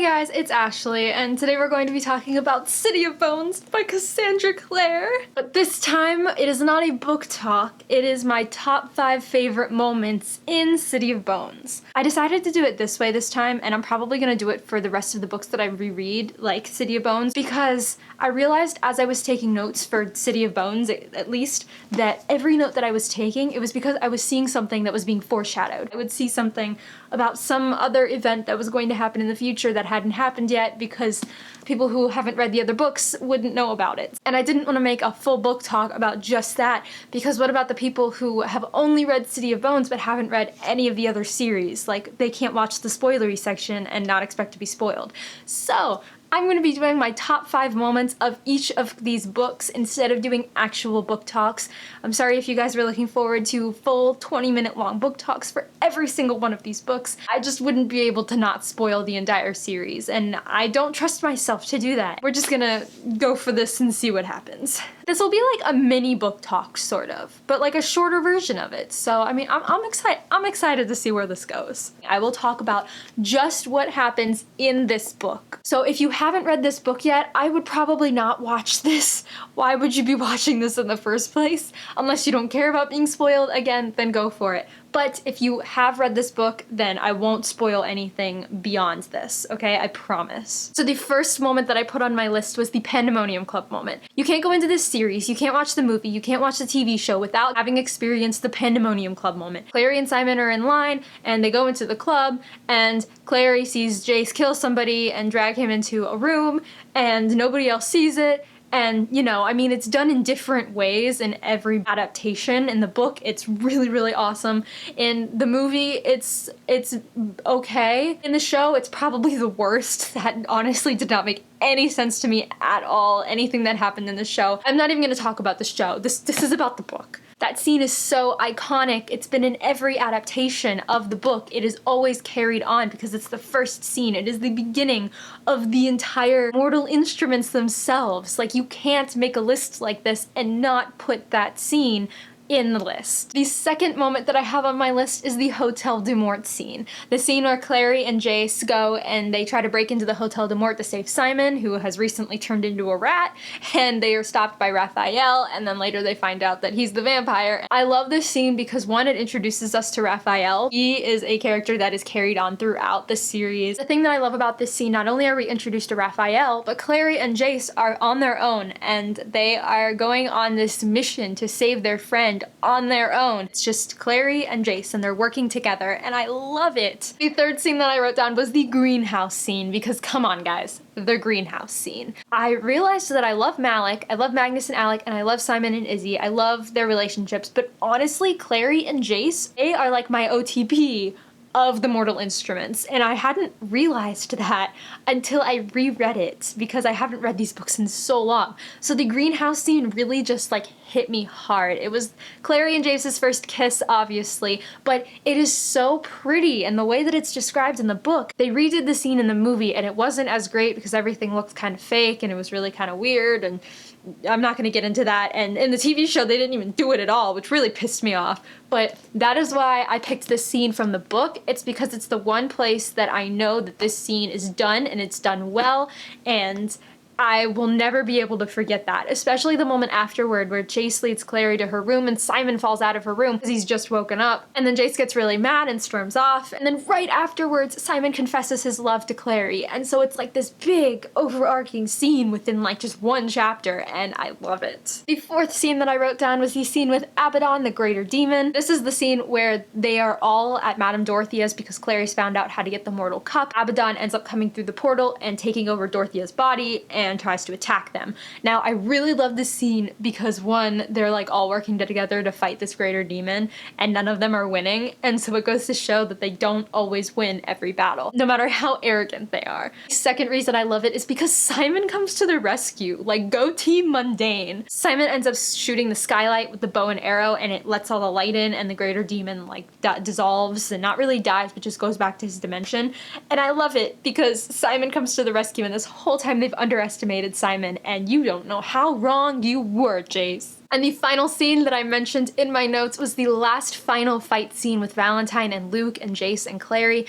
guys, it's Ashley, and today we're going to be talking about City of Bones by Cassandra Clare. But this time, it is not a book talk, it is my top 5 favorite moments in City of Bones. I decided to do it this way this time, and I'm probably going to do it for the rest of the books that I reread, like City of Bones, because I realized as I was taking notes for City of Bones, at least, that every note that I was taking, it was because I was seeing something that was being foreshadowed. I would see something about some other event that was going to happen in the future that hadn't happened yet because people who haven't read the other books wouldn't know about it. And I didn't want to make a full book talk about just that, because what about the people who have only read City of Bones but haven't read any of the other series? Like, they can't watch the spoilery section and not expect to be spoiled. So I'm going to be doing my top 5 moments of each of these books instead of doing actual book talks. I'm sorry if you guys were looking forward to full 20-minute long book talks for every single one of these books. I just wouldn't be able to not spoil the entire series, and I don't trust myself to do that. We're just gonna go for this and see what happens. This will be like a mini book talk, sort of, but like a shorter version of it. So, I mean, I'm excited. I'm excited to see where this goes. I will talk about just what happens in this book. So if you haven't read this book yet, I would probably not watch this. Why would you be watching this in the first place? Unless you don't care about being spoiled, again, then go for it. But if you have read this book, then I won't spoil anything beyond this, okay? I promise. So the first moment that I put on my list was the Pandemonium Club moment. You can't go into this series, you can't watch the movie, you can't watch the TV show without having experienced the Pandemonium Club moment. Clary and Simon are in line, and they go into the club, and Clary sees Jace kill somebody and drag him into a room, and nobody else sees it. And, you know, I mean, it's done in different ways in every adaptation. In the book, it's really, really awesome. In the movie, it's okay. In the show, it's probably the worst. That honestly did not make any sense to me at all, anything that happened in the show. I'm not even going to talk about the show. This is about the book. That scene is so iconic. It's been in every adaptation of the book. It is always carried on because it's the first scene. It is the beginning of the entire Mortal Instruments themselves. Like, you can't make a list like this and not put that scene in the list. The second moment that I have on my list is the Hotel Dumort scene. The scene where Clary and Jace go and they try to break into the Hotel Dumort to save Simon, who has recently turned into a rat, and they are stopped by Raphael, and then later they find out that he's the vampire. I love this scene because, one, it introduces us to Raphael. He is a character that is carried on throughout the series. The thing that I love about this scene, not only are we introduced to Raphael, but Clary and Jace are on their own, and they are going on this mission to save their friend on their own. It's just Clary and Jace, and they're working together, and I love it. The third scene that I wrote down was the greenhouse scene, because come on guys, the greenhouse scene. I realized that I love Malik, I love Magnus and Alec, and I love Simon and Izzy. I love their relationships, but honestly, Clary and Jace, they are like my OTP of the Mortal Instruments, and I hadn't realized that until I reread it, because I haven't read these books in so long. So the greenhouse scene really just like hit me hard. It was Clary and Jace's first kiss, obviously, but it is so pretty, and the way that it's described in the book, they redid the scene in the movie, and it wasn't as great because everything looked kind of fake, and it was really kind of weird, and I'm not going to get into that, and in the TV show they didn't even do it at all, which really pissed me off. But that is why I picked this scene from the book. It's because it's the one place that I know that this scene is done, and it's done well, and I will never be able to forget that, especially the moment afterward where Jace leads Clary to her room and Simon falls out of her room because he's just woken up, and then Jace gets really mad and storms off, and then right afterwards Simon confesses his love to Clary, and so it's like this big overarching scene within like just one chapter, and I love it. The fourth scene that I wrote down was the scene with Abaddon, the Greater Demon. This is the scene where they are all at Madame Dorothea's because Clary's found out how to get the Mortal Cup. Abaddon ends up coming through the portal and taking over Dorothea's body and tries to attack them. Now, I really love this scene because, one, they're like all working together to fight this greater demon, and none of them are winning, and so it goes to show that they don't always win every battle, no matter how arrogant they are. The second reason I love it is because Simon comes to the rescue, like, go team Mundane. Simon ends up shooting the skylight with the bow and arrow, and it lets all the light in, and the greater demon like dissolves, and not really dies, but just goes back to his dimension, and I love it because Simon comes to the rescue, and this whole time they've underestimated Simon, and you don't know how wrong you were, Jace. And the final scene that I mentioned in my notes was the last final fight scene with Valentine and Luke and Jace and Clary.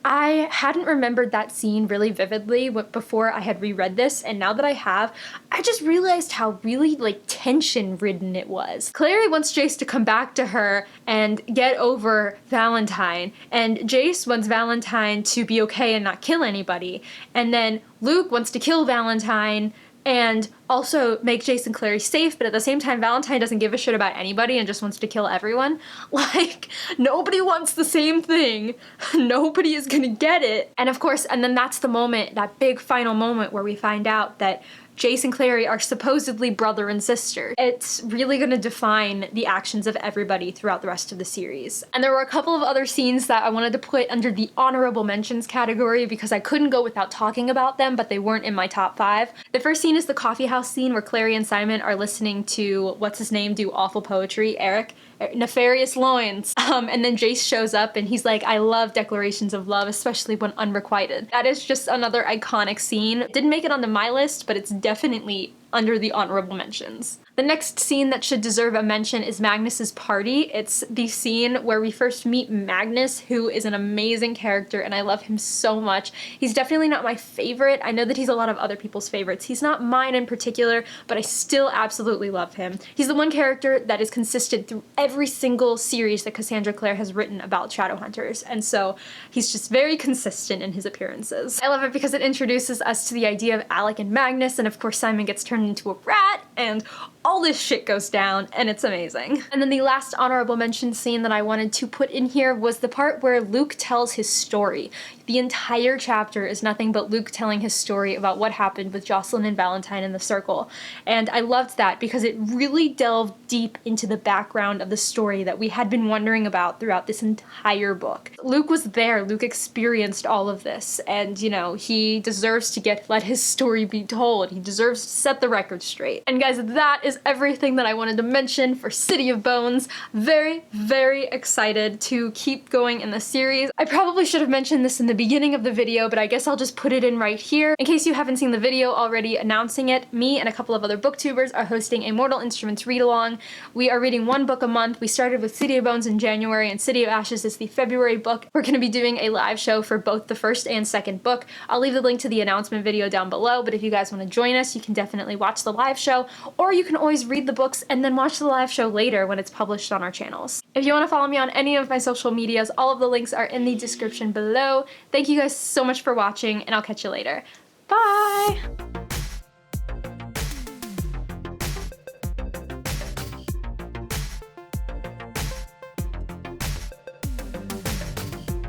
I hadn't remembered that scene really vividly before I had reread this, and now that I have, I just realized how really, like, tension-ridden it was. Clary wants Jace to come back to her and get over Valentine, and Jace wants Valentine to be okay and not kill anybody, and then Luke wants to kill Valentine and also make Jace and Clary safe, but at the same time, Valentine doesn't give a shit about anybody and just wants to kill everyone. Like, nobody wants the same thing. Nobody is gonna get it. And of course, and then that's the moment, that big final moment where we find out that Jace and Clary are supposedly brother and sister. It's really gonna define the actions of everybody throughout the rest of the series. And there were a couple of other scenes that I wanted to put under the honorable mentions category because I couldn't go without talking about them, but they weren't in my top 5. The first scene is the coffee house scene where Clary and Simon are listening to, what's his name, do awful poetry, Eric? Nefarious Loins. And then Jace shows up and he's like, I love declarations of love, especially when unrequited. That is just another iconic scene. Didn't make it onto my list, but it's definitely under the honorable mentions. The next scene that should deserve a mention is Magnus's party. It's the scene where we first meet Magnus, who is an amazing character and I love him so much. He's definitely not my favorite. I know that he's a lot of other people's favorites. He's not mine in particular, but I still absolutely love him. He's the one character that is consistent through every single series that Cassandra Clare has written about Shadowhunters, and so he's just very consistent in his appearances. I love it because it introduces us to the idea of Alec and Magnus, and of course Simon gets turned into a rat, and all this shit goes down, and it's amazing. And then the last honorable mention scene that I wanted to put in here was the part where Luke tells his story. The entire chapter is nothing but Luke telling his story about what happened with Jocelyn and Valentine in the Circle. And I loved that because it really delved deep into the background of the story that we had been wondering about throughout this entire book. Luke was there, Luke experienced all of this, and you know, he deserves to let his story be told. He deserves to set the record straight. And guys, that is everything that I wanted to mention for City of Bones. Very, very excited to keep going in the series. I probably should have mentioned this in the beginning of the video, but I guess I'll just put it in right here. In case you haven't seen the video already announcing it, me and a couple of other booktubers are hosting a Mortal Instruments read-along. We are reading one book a month. We started with City of Bones in January, and City of Ashes is the February book. We're going to be doing a live show for both the first and second book. I'll leave the link to the announcement video down below, but if you guys want to join us, you can definitely watch the live show, or you can always read the books and then watch the live show later when it's published on our channels. If you want to follow me on any of my social medias, all of the links are in the description below. Thank you guys so much for watching, and I'll catch you later. Bye!